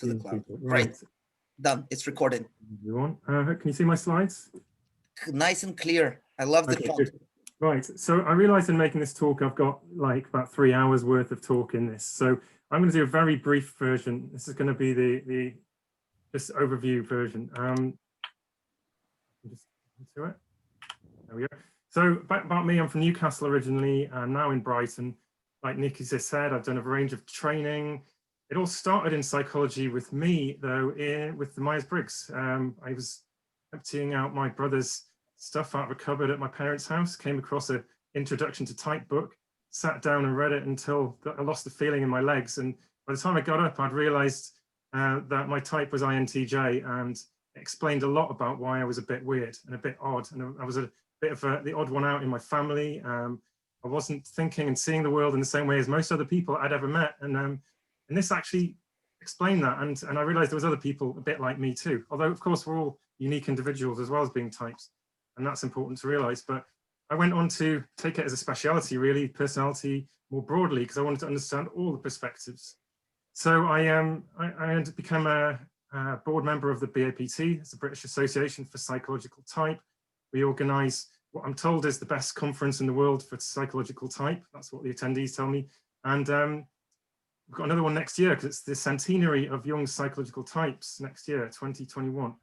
to the cloud. People. Right. Done. It's recording. Everyone, can you see my slides? Nice and clear. I love the font. Good. Right. So I realized in making this talk, I've got like about 3 hours worth of talk in this. So I'm going to do a very brief version. This is going to be the just overview version. Just into it. There we go. So about me, I'm from Newcastle originally, and now in Brighton. Like Nikki just said, I've done a range of training. It all started in psychology with me, though, with the Myers-Briggs. I was emptying out my brother's stuff out of a cupboard at my parents' house, came across an Introduction to Type book, sat down and read it until I lost the feeling in my legs. And by the time I got up, I'd realized that my type was INTJ, and it explained a lot about why I was a bit weird and a bit odd. And I was a bit of the odd one out in my family. I wasn't thinking and seeing the world in the same way as most other people I'd ever met. And this actually explained that. And I realized there was other people a bit like me too. Although, of course, we're all unique individuals as well as being types. And that's important to realize. But I went on to take it as a speciality, really, personality more broadly, because I wanted to understand all the perspectives. So I became a board member of the BAPT, it's the British Association for Psychological Type. We organise what I'm told is the best conference in the world for psychological type. That's what the attendees tell me. And we've got another one next year because it's the centenary of Jung's psychological types next year, 2021.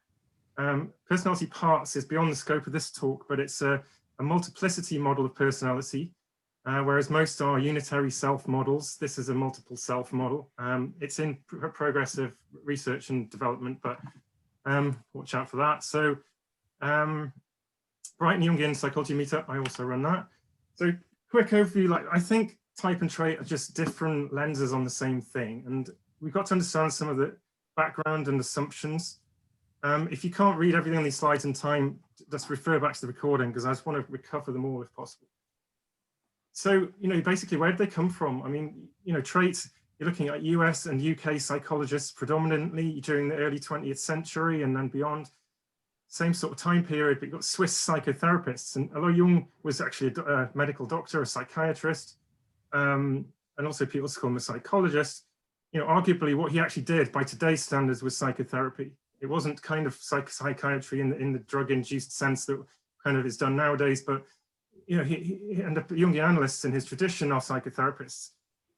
Personality parts is beyond the scope of this talk, but it's a multiplicity model of personality, whereas most are unitary self models. This is a multiple self model. It's in progressive research and development, but watch out for that. So Brighton Jungian Psychology Meetup, I also run that. So quick overview, like I think type and trait are just different lenses on the same thing. And we've got to understand some of the background and assumptions. If you can't read everything on these slides in time, just refer back to the recording because I just want to recover them all if possible. So, basically, where did they come from? I mean, traits, you're looking at US and UK psychologists predominantly during the early 20th century and then beyond. Same sort of time period, but you've got Swiss psychotherapists. And although Jung was actually a medical doctor, a psychiatrist, and also people call him a psychologist, arguably what he actually did by today's standards was psychotherapy. It wasn't kind of psychiatry in the drug-induced sense that kind of is done nowadays, but he and the Jungian analysts in his tradition are psychotherapists.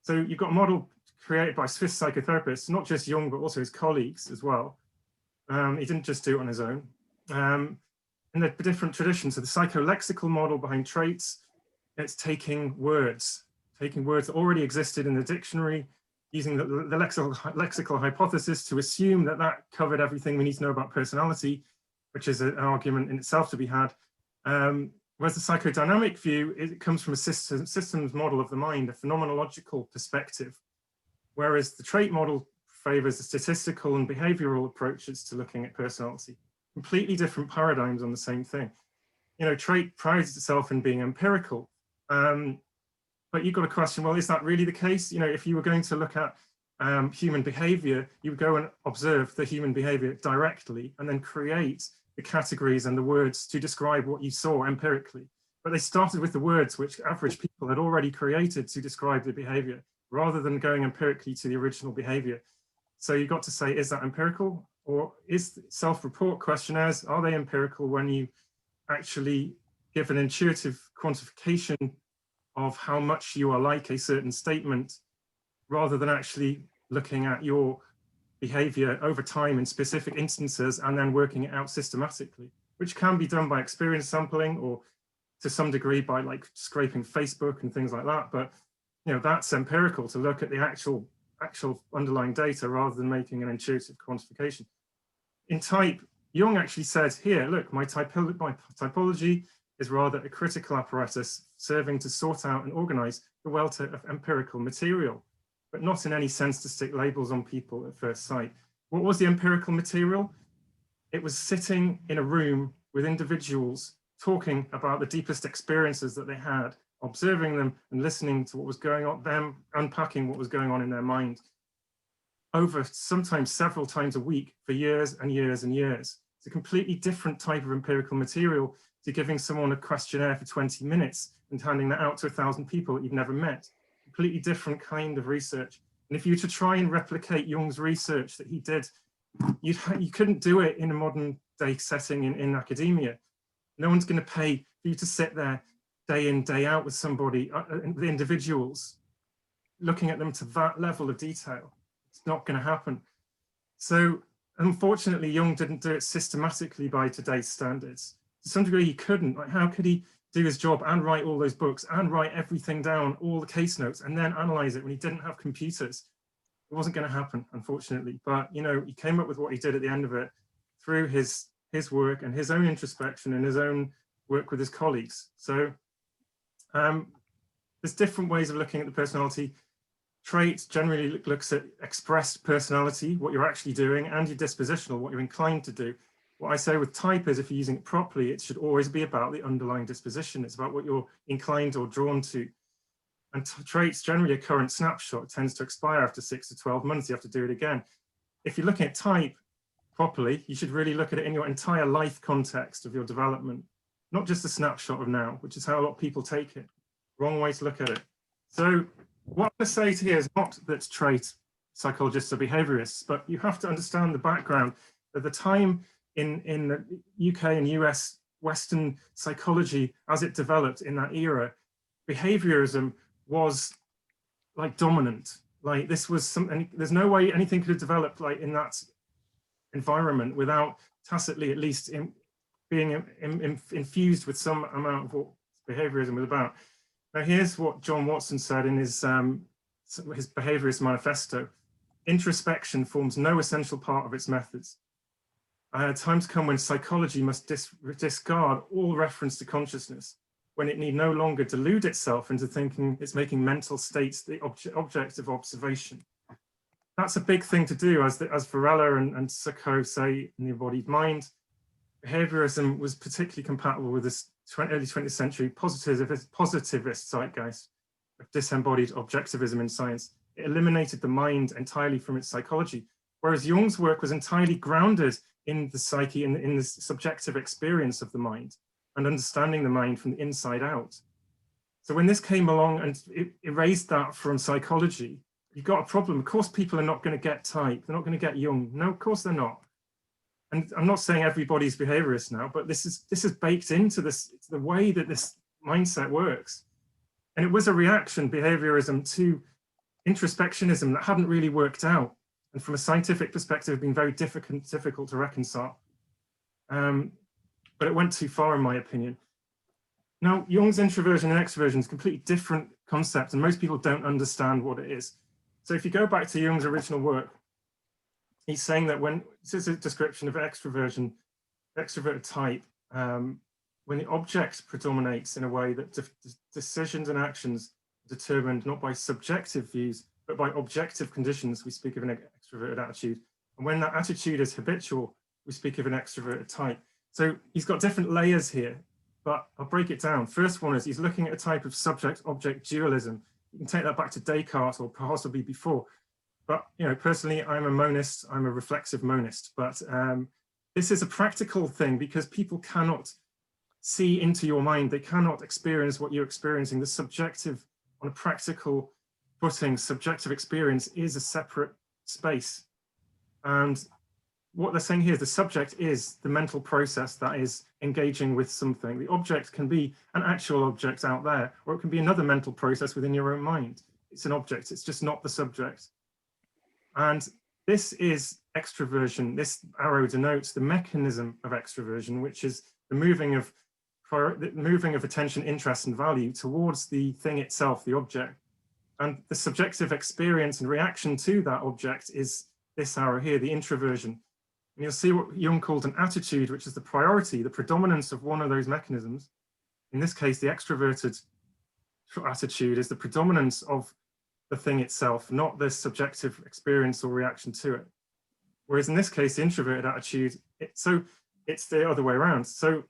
So you've got a model created by Swiss psychotherapists, not just Jung, but also his colleagues as well. He didn't just do it on his own. And the different traditions. So the psycholexical model behind traits, it's taking words that already existed in the dictionary, using the lexical hypothesis to assume that that covered everything we need to know about personality, which is an argument in itself to be had. Whereas the psychodynamic view, it comes from a systems model of the mind, a phenomenological perspective, whereas the trait model favors the statistical and behavioral approaches to looking at personality. Completely different paradigms on the same thing. Trait prides itself in being empirical, but you've got to question, well, is that really the case? If you were going to look at human behavior, you would go and observe the human behavior directly and then create the categories and the words to describe what you saw empirically. But they started with the words which average people had already created to describe the behavior, rather than going empirically to the original behavior. So you've got to say, is that empirical? Or is self-report questionnaires, are they empirical when you actually give an intuitive quantification of how much you are like a certain statement, rather than actually looking at your behavior over time in specific instances and then working it out systematically, which can be done by experience sampling or to some degree by like scraping Facebook and things like that. But that's empirical, to look at the actual underlying data rather than making an intuitive quantification. In type, Jung actually said, here, look, my typology is rather a critical apparatus serving to sort out and organize the welter of empirical material, but not in any sense to stick labels on people at first sight. What was the empirical material? It was sitting in a room with individuals talking about the deepest experiences that they had, observing them and listening to what was going on, them unpacking what was going on in their mind over sometimes several times a week for years and years and years. It's a completely different type of empirical material to giving someone a questionnaire for 20 minutes and handing that out to 1,000 people that you've never met. Completely different kind of research. And if you were to try and replicate Jung's research that he did, you couldn't do it in a modern day setting in academia. No one's going to pay for you to sit there day in, day out with somebody, the individuals, looking at them to that level of detail. It's not going to happen. So unfortunately, Jung didn't do it systematically by today's standards. To some degree, he couldn't. Like, how could he do his job and write all those books and write everything down, all the case notes, and then analyze it when he didn't have computers? It wasn't going to happen, unfortunately. But, you know, he came up with what he did at the end of it through his work and his own introspection and his own work with his colleagues. So there's different ways of looking at the personality. Traits generally looks at expressed personality, what you're actually doing, and your dispositional, what you're inclined to do. What I say with type is, if you're using it properly, it should always be about the underlying disposition. It's about what you're inclined or drawn to. And traits generally a current snapshot. It tends to expire after 6 to 12 months. You have to do it again. If you're looking at type properly, you should really look at it in your entire life context of your development, not just a snapshot of now, which is how a lot of people take it. Wrong way to look at it. So what I'm going to say here is not that trait psychologists are behaviorists, but you have to understand the background at the time in the UK and US Western psychology as it developed in that era. Behaviorism was like dominant. Like, this was something, there's no way anything could have developed like in that environment without tacitly, at least, being infused with some amount of what behaviorism was about. Now, here's what John Watson said in his Behaviorist Manifesto. Introspection forms no essential part of its methods. Times come when psychology must discard all reference to consciousness, when it need no longer delude itself into thinking it's making mental states the object of observation. That's a big thing to do, as Varela and Sacco say in The Embodied Mind. Behaviorism was particularly compatible with this early 20th century positivist zeitgeist of disembodied objectivism in science. It eliminated the mind entirely from its psychology, whereas Jung's work was entirely grounded in the psyche, in the subjective experience of the mind and understanding the mind from the inside out. So when this came along and it erased that from psychology, you've got a problem. Of course, people are not going to get type. They're not going to get Jung. No, of course they're not. And I'm not saying everybody's behaviorist now, but this is baked into the way that this mindset works. And it was a reaction, behaviorism, to introspectionism that hadn't really worked out. And from a scientific perspective, have been very difficult to reconcile. But it went too far, in my opinion. Now, Jung's introversion and extroversion is a completely different concept, and most people don't understand what it is. So if you go back to Jung's original work, he's saying that this is a description of extroversion, extroverted type, when the object predominates in a way that decisions and actions are determined not by subjective views, but by objective conditions, we speak of an extroverted attitude. And when that attitude is habitual, we speak of an extroverted type. So he's got different layers here, but I'll break it down. First one is he's looking at a type of subject-object dualism. You can take that back to Descartes or possibly before. But, you know, personally, I'm a monist, I'm a reflexive monist, but this is a practical thing because people cannot see into your mind. They cannot experience what you're experiencing. The subjective, on a practical footing, subjective experience is a separate space. And what they're saying here is the subject is the mental process that is engaging with something. The object can be an actual object out there, or it can be another mental process within your own mind. It's an object, it's just not the subject. And this is extroversion. This arrow denotes the mechanism of extroversion, which is the moving of attention, interest, and value towards the thing itself, the object. And the subjective experience and reaction to that object is this arrow here, the introversion. And you'll see what Jung called an attitude, which is the priority, the predominance of one of those mechanisms. In this case, the extroverted attitude is the predominance of the thing itself, not the subjective experience or reaction to it. Whereas in this case, the introverted attitude, it's the other way around. So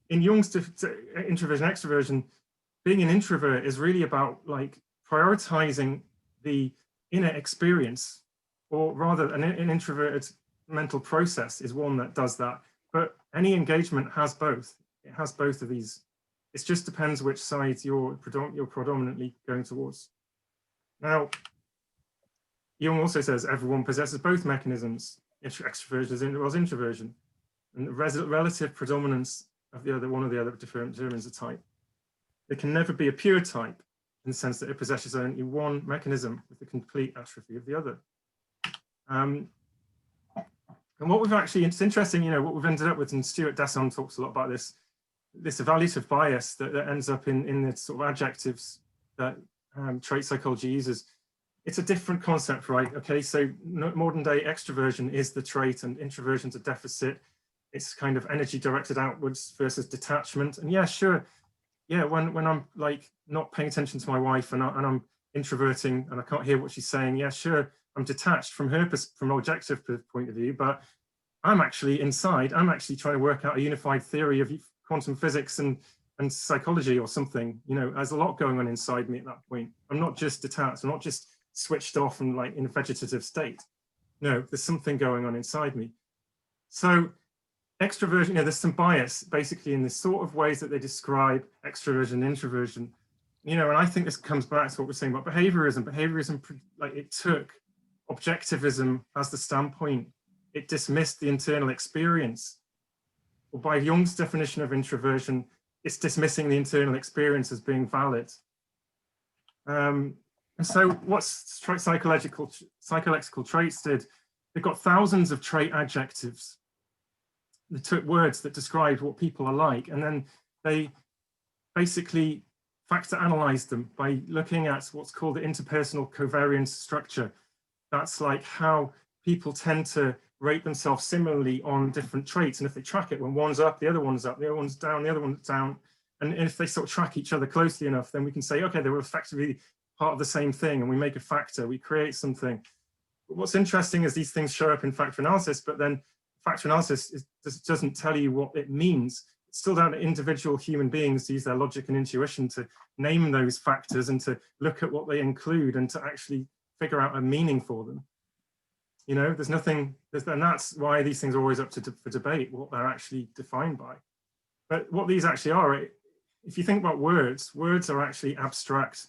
in Jung's introversion, extroversion, being an introvert is really about like prioritizing the inner experience, or rather an introverted mental process is one that does that. But any engagement has both. It has both of these. It just depends which side you're predominantly going towards. Now, Jung also says everyone possesses both mechanisms, extroversion as well as introversion, and the relative predominance of the other, one or the other determines the type. There can never be a pure type in the sense that it possesses only one mechanism with the complete atrophy of the other. And what we've actually, it's interesting, you know, what we've ended up with, and Stuart Desson talks a lot about this evaluative bias that ends up in the sort of adjectives that trait psychology uses. It's a different concept, right? Okay, so modern day extroversion is the trait and introversion's a deficit. It's kind of energy directed outwards versus detachment. And yeah, sure. Yeah, when I'm like not paying attention to my wife and I'm introverting and I can't hear what she's saying, yeah, sure, I'm detached from her from an objective point of view, but I'm actually inside, I'm actually trying to work out a unified theory of quantum physics and psychology or something. You know, there's a lot going on inside me at that point. I'm not just detached, I'm not just switched off and like in a vegetative state. No, there's something going on inside me. So extroversion, you know, there's some bias basically in the sort of ways that they describe extroversion and introversion, you know, and I think this comes back to what we're saying about behaviorism. Behaviorism, like it took objectivism as the standpoint. It dismissed the internal experience. Well, by Jung's definition of introversion, it's dismissing the internal experience as being valid. And so what's psycholexical traits did, they've got thousands of trait adjectives. They took words that described what people are like, and then they basically factor analyzed them by looking at what's called the interpersonal covariance structure. That's like how people tend to rate themselves similarly on different traits. And if they track it, when one's up, the other one's up, the other one's down, the other one's down. And if they sort of track each other closely enough, then we can say, okay, they were effectively part of the same thing, and we make a factor, we create something. But what's interesting is these things show up in factor analysis, but then factor analysis doesn't tell you what it means. It's still down to individual human beings to use their logic and intuition to name those factors and to look at what they include and to actually figure out a meaning for them. You know, there's nothing, and that's why these things are always up for debate, what they're actually defined by. But what these actually are, if you think about words, words are actually abstract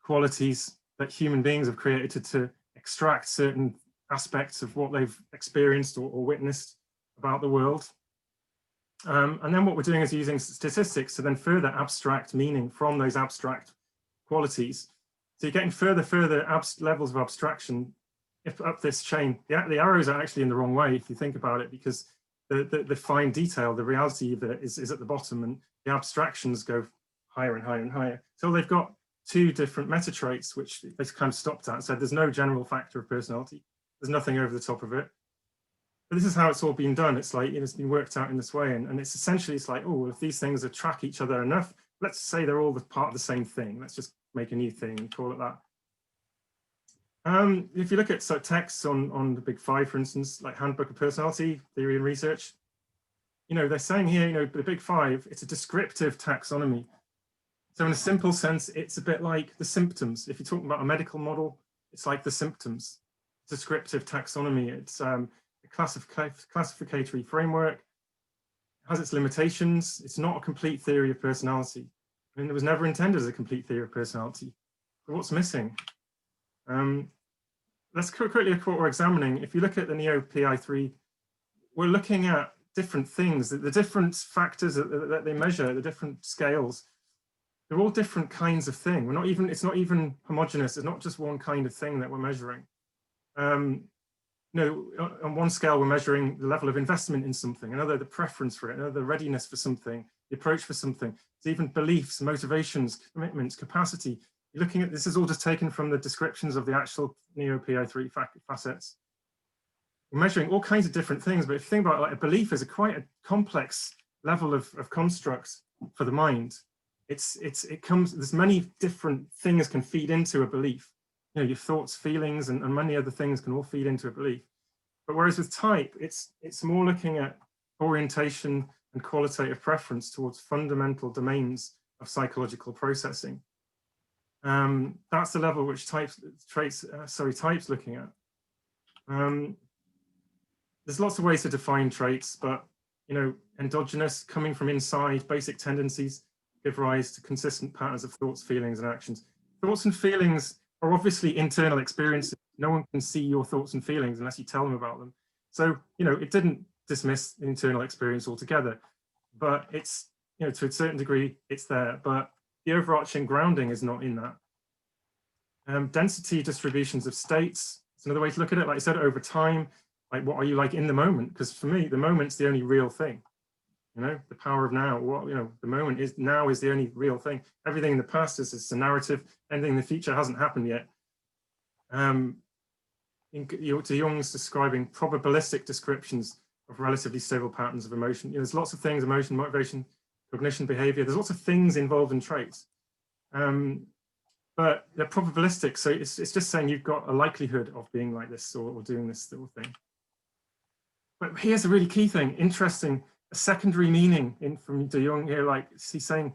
qualities that human beings have created to extract certain aspects of what they've experienced or witnessed about the world. And then what we're doing is using statistics to then further abstract meaning from those abstract qualities. So you're getting further levels of abstraction up this chain. The arrows are actually in the wrong way if you think about it, because the fine detail, the reality of it is at the bottom, and the abstractions go higher and higher and higher. So they've got two different meta traits, which they kind of stopped at. So there's no general factor of personality. There's nothing over the top of it. But this is how it's all been done. It's like, it's been worked out in this way. And it's essentially, it's like, oh, if these things track each other enough, let's say they're all part of the same thing. Let's just make a new thing and call it that. If you look at texts on the Big Five, for instance, like Handbook of Personality Theory and Research, you know, they're saying here, you know, the Big Five, it's a descriptive taxonomy. So in a simple sense, it's a bit like the symptoms. If you're talking about a medical model, it's like the symptoms. Descriptive taxonomy. It's a classificatory framework. It has its limitations. It's not a complete theory of personality. I mean, it was never intended as a complete theory of personality. But what's missing? Let's quickly look at what we're examining. If you look at the Neo-PI3, we're looking at different things, the different factors that they measure, the different scales. They're all different kinds of thing. It's not even homogeneous. It's not just one kind of thing that we're measuring. You know, on one scale, we're measuring the level of investment in something, another, the preference for it, another, the readiness for something, the approach for something. It's even beliefs, motivations, commitments, capacity. You're looking at, this is all just taken from the descriptions of the actual Neo-PI3 facets. We're measuring all kinds of different things, but if you think about it, like a belief is quite a complex level of constructs for the mind. There's many different things can feed into a belief. You know, your thoughts, feelings, and many other things can all feed into a belief. But whereas with type, it's more looking at orientation and qualitative preference towards fundamental domains of psychological processing. That's the level which type's looking at. There's lots of ways to define traits, but you know, endogenous, coming from inside, basic tendencies give rise to consistent patterns of thoughts, feelings, and actions. Thoughts and feelings are obviously internal experiences. No one can see your thoughts and feelings unless you tell them about them. So, it didn't dismiss the internal experience altogether, but it's, to a certain degree, it's there, but the overarching grounding is not in that. Density distributions of states, it's another way to look at it. Like I said, over time, like what are you like in the moment? Because for me, the moment's the only real thing. The power of now, the moment is now is the only real thing. Everything in the past is just a narrative. Anything in the future hasn't happened yet. De Jong's describing probabilistic descriptions of relatively stable patterns of emotion. There's lots of things: emotion, motivation, cognition, behavior. There's lots of things involved in traits, but they're probabilistic. So it's just saying you've got a likelihood of being like this or doing this sort of thing. But here's a really key thing, interesting, a secondary meaning from De Jong here. Like he's saying,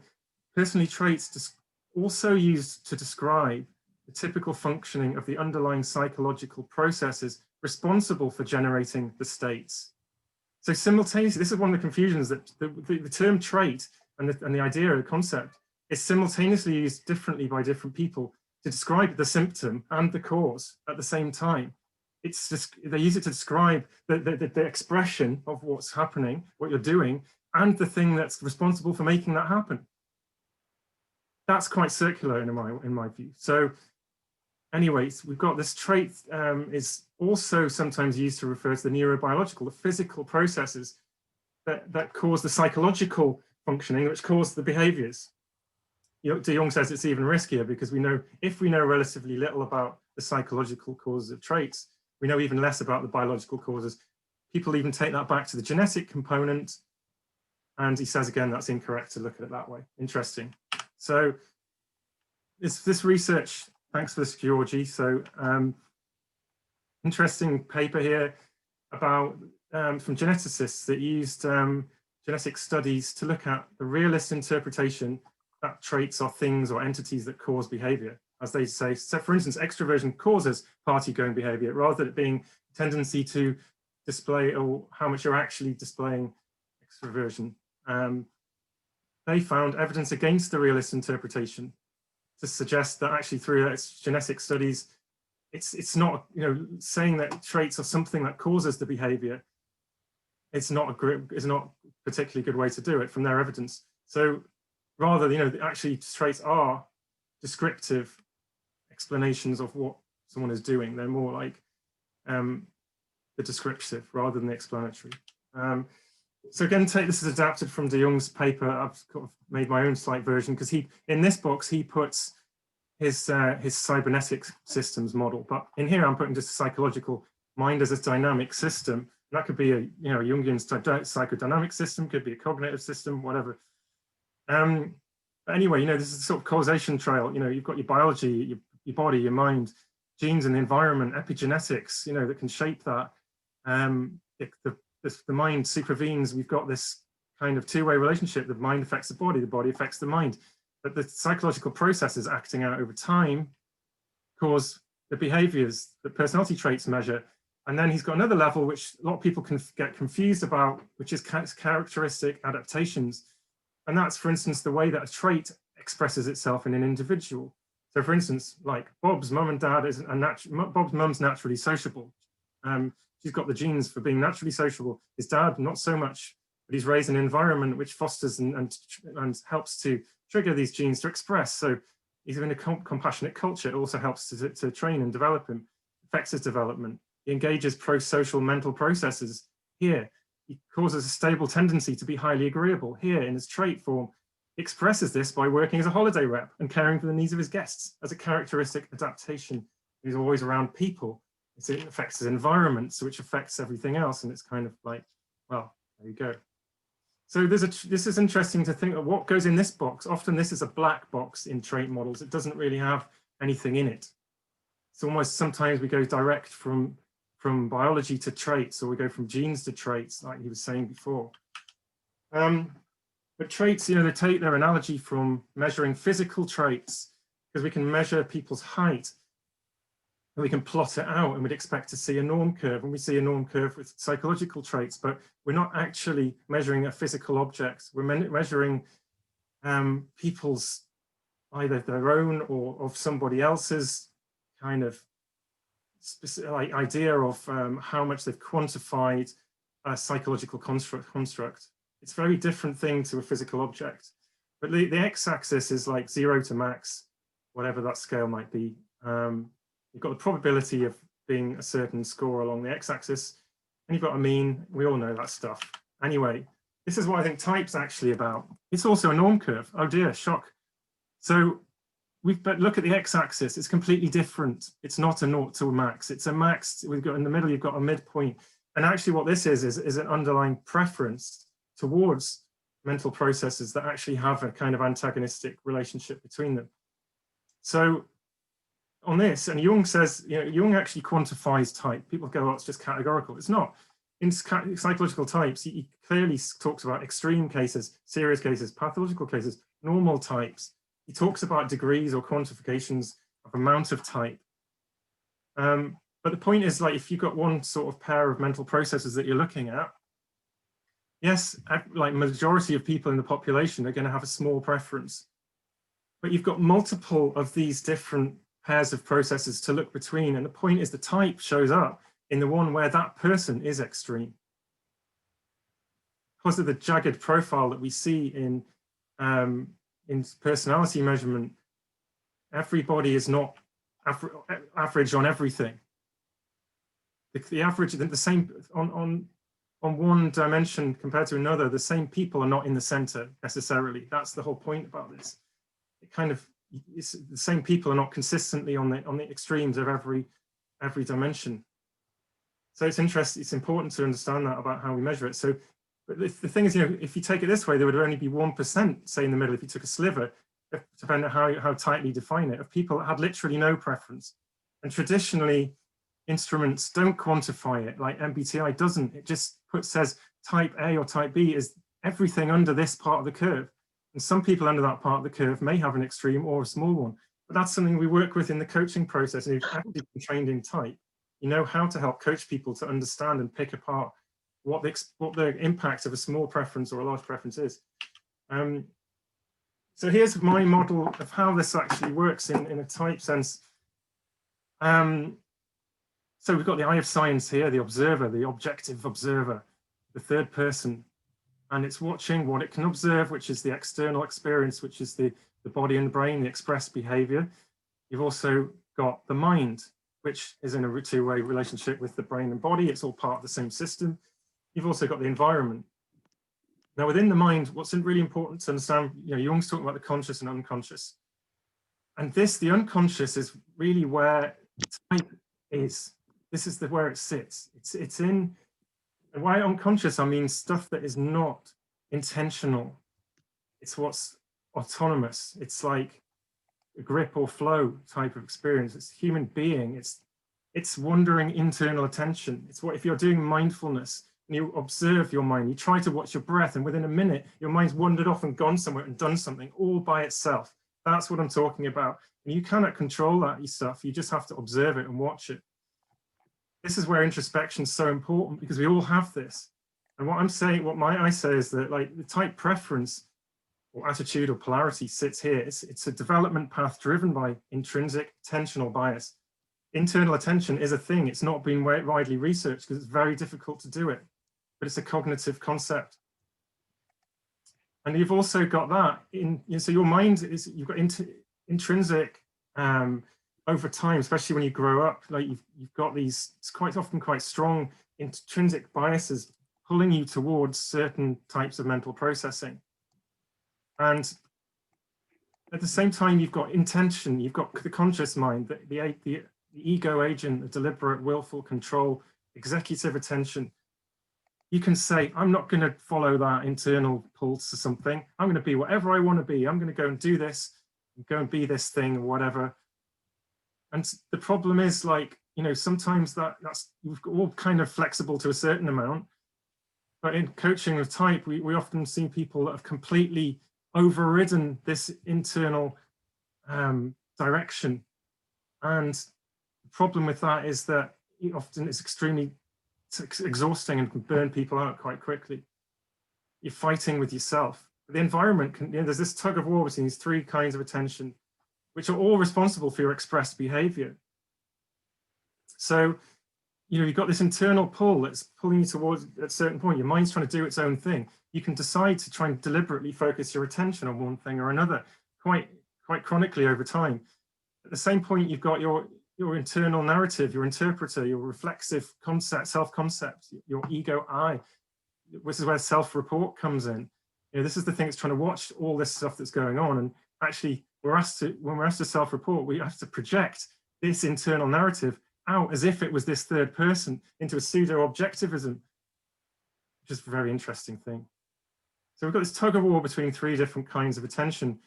personality traits also used to describe the typical functioning of the underlying psychological processes responsible for generating the states. So simultaneously, this is one of the confusions, that the term trait and the idea, the concept, is simultaneously used differently by different people to describe the symptom and the cause at the same time. It's just, they use it to describe the expression of what's happening, what you're doing, and the thing that's responsible for making that happen. That's quite circular in my view. So anyways, we've got this trait is also sometimes used to refer to the neurobiological, the physical processes that cause the psychological functioning, which cause the behaviors. De Jong says it's even riskier because if we know relatively little about the psychological causes of traits, we know even less about the biological causes. People even take that back to the genetic component. And he says, again, that's incorrect to look at it that way. Interesting. So this research, thanks for this, Georgie. So interesting paper here about from geneticists that used genetic studies to look at the realist interpretation that traits are things or entities that cause behavior. As they say, so for instance, extroversion causes party-going behavior, rather than it being a tendency to display or how much you're actually displaying extroversion. They found evidence against the realist interpretation to suggest that actually through its genetic studies, it's not, saying that traits are something that causes the behavior. It's not a particularly good way to do it from their evidence. So rather, actually traits are descriptive explanations of what someone is doing. They're more like the descriptive rather than the explanatory. So again, this is adapted from De Jong's paper. I've kind of made my own slight version because in this box, he puts his cybernetic systems model, but in here I'm putting just a psychological mind as a dynamic system. That could be a Jungian psychodynamic system, could be a cognitive system, whatever. But anyway, this is a sort of causation trail. You've got your biology, your body, your mind, genes and the environment, epigenetics, that can shape that. The mind supervenes. We've got this kind of two-way relationship. The mind affects the body affects the mind. But the psychological processes acting out over time cause the behaviors that personality traits measure. And then he's got another level, which a lot of people can get confused about, which is characteristic adaptations. And that's, for instance, the way that a trait expresses itself in an individual. So for instance, like Bob's mum and dad Bob's mum's naturally sociable. She's got the genes for being naturally sociable. His dad, not so much, but he's raised in an environment which fosters and helps to trigger these genes to express. So he's in a compassionate culture. It also helps to train and develop him, affects his development. He engages pro-social mental processes here. He causes a stable tendency to be highly agreeable. Here, in his trait form, he expresses this by working as a holiday rep and caring for the needs of his guests as a characteristic adaptation. He's always around people. It affects his environment, which affects everything else. And it's kind of like, well, there you go. So this is interesting to think of what goes in this box. Often this is a black box in trait models. It doesn't really have anything in it. It's almost sometimes we go direct from biology to traits, or we go from genes to traits, like he was saying before. But traits, they take their analogy from measuring physical traits, because we can measure people's height and we can plot it out, and we'd expect to see a norm curve, and we see a norm curve with psychological traits, but we're not actually measuring a physical object. We're measuring people's, either their own or of somebody else's kind of specific idea of how much they've quantified a psychological construct. It's a very different thing to a physical object. But the x-axis is like 0 to max, whatever that scale might be. You've got the probability of being a certain score along the x-axis, and you've got a mean. We all know that stuff. Anyway, this is what I think type's actually about. It's also a norm curve. Oh dear, shock. So but look at the x-axis. It's completely different. It's not a 0 to a max. It's a max. We've got in the middle, you've got a midpoint. And actually what this is an underlying preference towards mental processes that actually have a kind of antagonistic relationship between them. So on this, and Jung says, Jung actually quantifies type. People go, oh, it's just categorical. It's not. In psychological types, he clearly talks about extreme cases, serious cases, pathological cases, normal types. He talks about degrees or quantifications of amount of type. But the point is, like, if you've got one sort of pair of mental processes that you're looking at, yes, like majority of people in the population are going to have a small preference. But you've got multiple of these different pairs of processes to look between. And the point is the type shows up in the one where that person is extreme. Because of the jagged profile that we see in personality measurement, everybody is not average on everything. The average, the same on one dimension compared to another, the same people are not in the center necessarily. That's the whole point about this. It kind of, it's the same people are not consistently on the extremes of every dimension. So it's interesting, it's important to understand that about how we measure it. So, but the thing is, if you take it this way, there would only be 1%, say in the middle, if you took a sliver, depending on how tightly you define it, of people that had literally no preference. And traditionally, instruments don't quantify it, like MBTI doesn't. It just says type A or type B is everything under this part of the curve. And some people under that part of the curve may have an extreme or a small one. But that's something we work with in the coaching process. And you've actually been trained in type, you know how to help coach people to understand and pick apart what the impact of a small preference or a large preference is. So here's my model of how this actually works in a type sense. So we've got the eye of science here, the observer, the objective observer, the third person, and it's watching what it can observe, which is the external experience, which is the body and the brain, the expressed behavior. You've also got the mind, which is in a two-way relationship with the brain and body. It's all part of the same system. You've also got the environment. Now, within the mind, what's really important to understand, Jung's talking about the conscious and unconscious. And the unconscious is really where type is. This is where it sits. It's in, and by unconscious, I mean stuff that is not intentional. It's what's autonomous. It's like a grip or flow type of experience. It's human being. It's wandering internal attention. It's what, if you're doing mindfulness and you observe your mind, you try to watch your breath, and within a minute, your mind's wandered off and gone somewhere and done something all by itself. That's what I'm talking about. And you cannot control that stuff. You just have to observe it and watch it. This is where introspection is so important, because we all have this. And what I say is that, like, the type preference or attitude or polarity sits here. It's a development path driven by intrinsic attentional bias. Internal attention is a thing. It's not been widely researched because it's very difficult to do it, but it's a cognitive concept. And you've also got that so your mind is, you've got intrinsic, over time, especially when you grow up, like you've got these, it's quite often quite strong intrinsic biases pulling you towards certain types of mental processing. And at the same time, you've got intention, you've got the conscious mind, the ego agent, the deliberate, willful control, executive attention. You can say, I'm not going to follow that internal pulse or something. I'm going to be whatever I want to be. I'm going to go and do this, go and be this thing or whatever. And the problem is, like, sometimes that's you've all kind of flexible to a certain amount. But in coaching with type, we often see people that have completely overridden this internal direction. And the problem with that is that it often is extremely exhausting and can burn people out quite quickly. You're fighting with yourself. The environment there's this tug of war between these three kinds of attention, which are all responsible for your expressed behavior. So, you've got this internal pull that's pulling you towards at a certain point. Your mind's trying to do its own thing. You can decide to try and deliberately focus your attention on one thing or another quite chronically over time. At the same point, you've got your internal narrative, your interpreter, your reflexive concept, self-concept, your ego I. This is where self-report comes in. This is the thing that's trying to watch all this stuff that's going on. And actually, when we're asked to self-report, we have to project this internal narrative out as if it was this third person into a pseudo-objectivism, which is a very interesting thing. So we've got this tug of war between three different kinds of attention,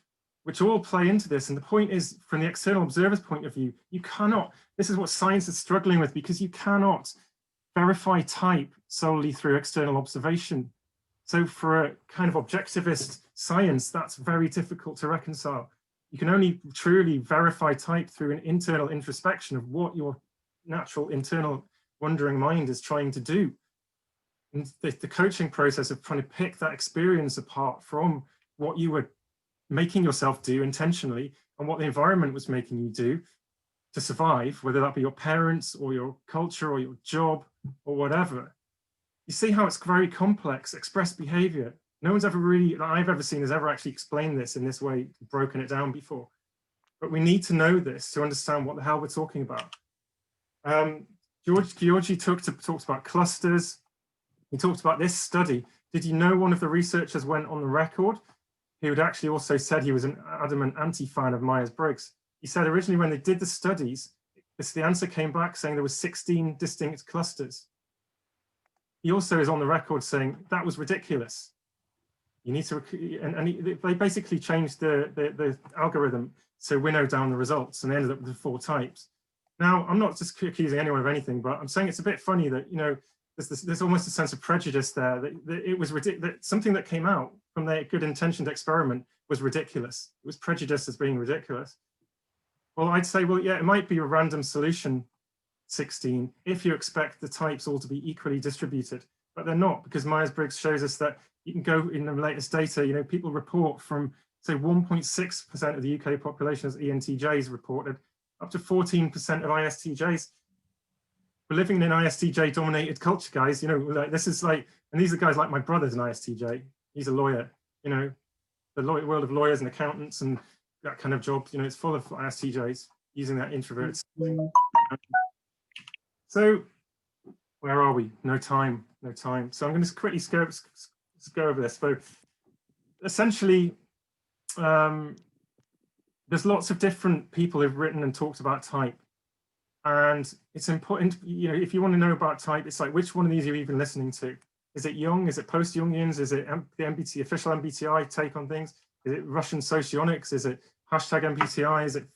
which all play into this. And the point is, from the external observer's point of view, you cannot, this is what science is struggling with, because you cannot verify type solely through external observation. So for a kind of objectivist science, that's very difficult to reconcile. You can only truly verify type through an internal introspection of what your natural internal wandering mind is trying to do. And the coaching process of trying to pick that experience apart from what you were making yourself do intentionally and what the environment was making you do to survive, whether that be your parents or your culture or your job or whatever. You see how it's very complex, expressed behavior. No one's ever really, that I've ever seen, has ever actually explained this in this way, broken it down before. But we need to know this to understand what the hell we're talking about. Georgi talked about clusters. He talked about this study. Did you know one of the researchers went on the record? He would actually also said he was an adamant anti-fan of Myers-Briggs. He said originally when they did the studies, the answer came back saying there were 16 distinct clusters. He also is on the record saying that was ridiculous. You need to, they basically changed the algorithm to winnow down the results, and they ended up with 4 types. Now, I'm not just accusing anyone of anything, but I'm saying it's a bit funny that, there's almost a sense of prejudice there, that it was that something that came out from their good intentioned experiment was ridiculous. It was prejudiced as being ridiculous. Well, I'd say, well, yeah, it might be a random solution, 16, if you expect the types all to be equally distributed, but they're not, because Myers-Briggs shows us that you can go in the latest data, people report from, say, 1.6% of the UK population as ENTJs reported, up to 14% of ISTJs. We're living in an ISTJ dominated culture, guys, like this is like, and these are guys like my brother's an ISTJ. He's a lawyer, the world of lawyers and accountants and that kind of job, it's full of ISTJs using that introverts. So where are we? No time. So I'm going to quickly go over this. So essentially, there's lots of different people who've written and talked about type. And it's important, if you want to know about type, it's like, which one of these are you even listening to? Is it Jung? Is it post-Jungians? Is it the official MBTI take on things? Is it Russian socionics? Is it hashtag MBTI? Is it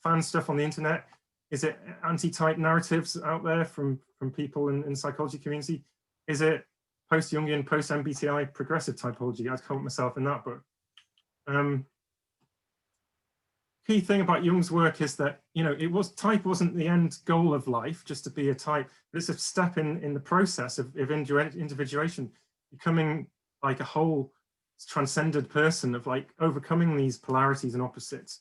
fan stuff on the internet? Is it anti-type narratives out there from people in psychology community? Is it post-Jungian, post-MBTI progressive typology? I'd call it myself in that book. Key thing about Jung's work is that, type wasn't the end goal of life, just to be a type, but it's a step in the process of individuation, becoming like a whole transcended person, of like overcoming these polarities and opposites.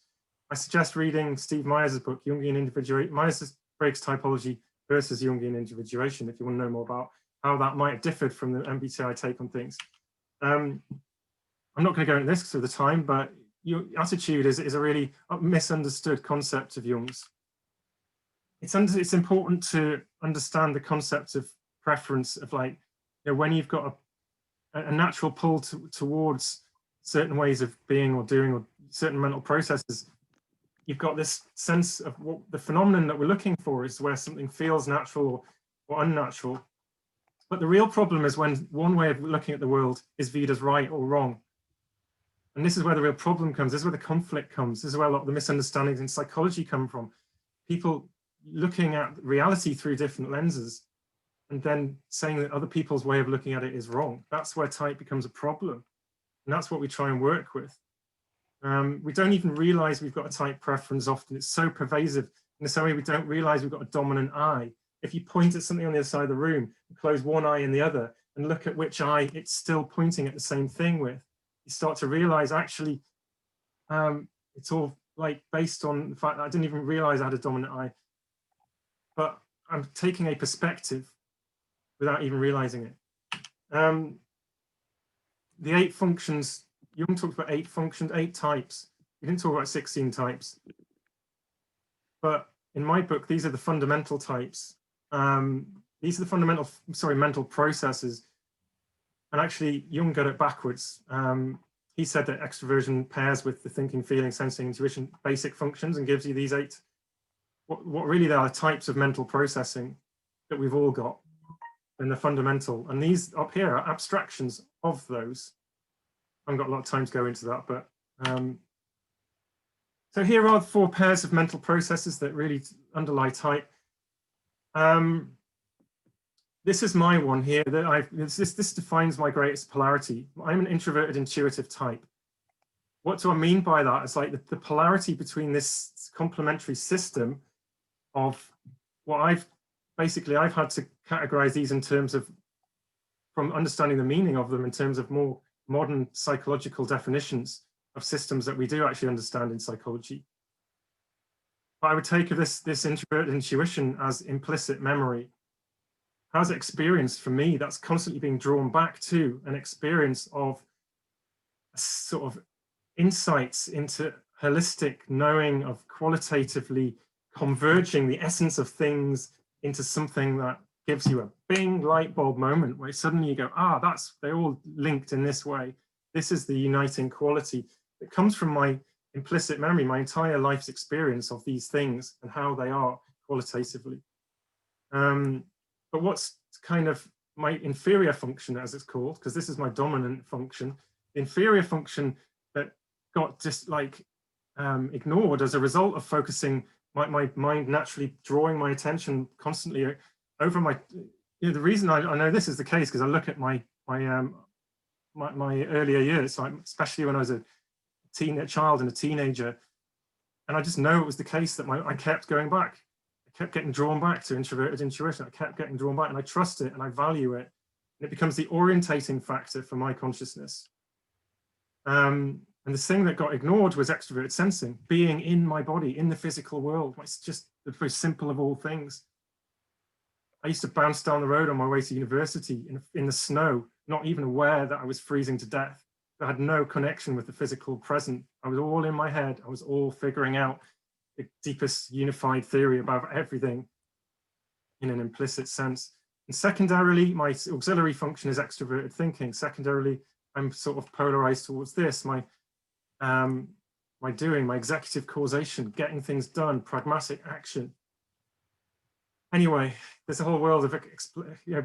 I suggest reading Steve Myers' book, Jungian Individuation, Myers-Briggs Typology versus Jungian Individuation, if you want to know more about how that might have differed from the MBTI take on things. I'm not going to go into this for the time, but your attitude is a really misunderstood concept of Jung's. It's important to understand the concept of preference, of like, when you've got a natural pull towards certain ways of being or doing or certain mental processes, you've got this sense of what the phenomenon that we're looking for is where something feels natural or unnatural. But the real problem is when one way of looking at the world is viewed as right or wrong. And this is where the real problem comes. This is where the conflict comes. This is where a lot of the misunderstandings in psychology come from. People looking at reality through different lenses and then saying that other people's way of looking at it is wrong. That's where type becomes a problem. And that's what we try and work with. We don't even realize we've got a type preference often. It's so pervasive. In the same way we don't realize we've got a dominant eye. If you point at something on the other side of the room, close one eye and the other, and look at which eye it's still pointing at the same thing with, you start to realize actually it's all like based on the fact that I didn't even realize I had a dominant eye. But I'm taking a perspective without even realizing it. The 8 functions, Jung talked about 8 functions, 8 types. He didn't talk about 16 types. But in my book, these are the fundamental types. These are the fundamental, mental processes. And actually, Jung got it backwards. He said that extroversion pairs with the thinking, feeling, sensing, intuition, basic functions, and gives you these 8, what really they are types of mental processing that we've all got, and they're fundamental. And these up here are abstractions of those. I haven't got a lot of time to go into that, but so here are the 4 pairs of mental processes that really underlie type. This is my one here that this defines my greatest polarity. I'm an introverted intuitive type. What do I mean by that? It's like the polarity between this complementary system of what I've had to categorize these in terms of, from understanding the meaning of them in terms of more modern psychological definitions of systems that we do actually understand in psychology. But I would take this introverted intuition as implicit memory. As experience for me, that's constantly being drawn back to an experience of sort of insights into holistic knowing, of qualitatively converging the essence of things into something that gives you a bing light bulb moment where suddenly you go, they're all linked in this way. This is the uniting quality that comes from my implicit memory, my entire life's experience of these things and how they are qualitatively. But what's kind of my inferior function, as it's called, because this is my dominant function, the inferior function that got just like ignored as a result of focusing my mind naturally drawing my attention constantly over my, the reason I know this is the case because I look at my earlier years, so especially when I was a child and a teenager, and I just know it was the case that I kept going back. I kept getting drawn back to introverted intuition. I kept getting drawn back, and I trust it and I value it. And it becomes the orientating factor for my consciousness. And the thing that got ignored was extroverted sensing, being in my body, in the physical world. It's just the very simple of all things. I used to bounce down the road on my way to university in the snow, not even aware that I was freezing to death. I had no connection with the physical present. I was all in my head. I was all figuring out the deepest unified theory about everything in an implicit sense. And secondarily, my auxiliary function is extroverted thinking. Secondarily, I'm sort of polarized towards this. My doing, my executive causation, getting things done, pragmatic action. Anyway, there's a whole world of, but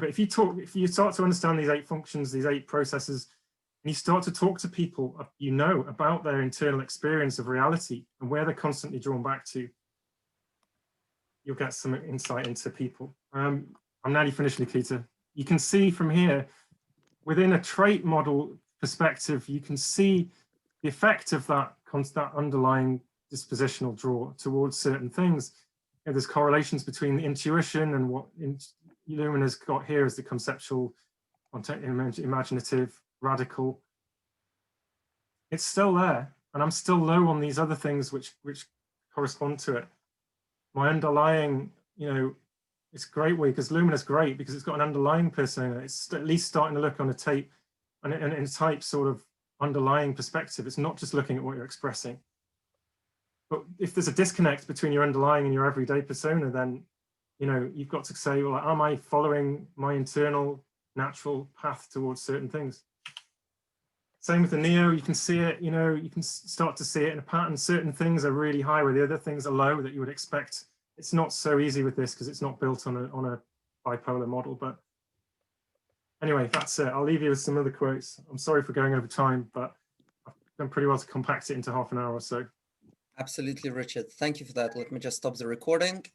if you start to understand these 8 functions, these 8 processes, and you start to talk to people, about their internal experience of reality and where they're constantly drawn back to, you'll get some insight into people. I'm nearly finished, Nikita. You can see from here, within a trait model perspective, you can see the effect of that underlying dispositional draw towards certain things. There's correlations between the intuition and what Illumina's got here as the conceptual, imaginative, radical. It's still there, and I'm still low on these other things which correspond to it. My underlying, it's a great way because Lumina's great because it's got an underlying persona. It's at least starting to look on a tape and in a type sort of underlying perspective. It's not just looking at what you're expressing. But if there's a disconnect between your underlying and your everyday persona, then you've got to say, well, am I following my internal natural path towards certain things? Same with the Neo, you can see it, you can start to see it in a pattern. Certain things are really high where the other things are low that you would expect. It's not so easy with this because it's not built on a bipolar model. But anyway, that's it. I'll leave you with some other quotes. I'm sorry for going over time, but I've done pretty well to compact it into half an hour or so. Absolutely, Richard. Thank you for that. Let me just stop the recording.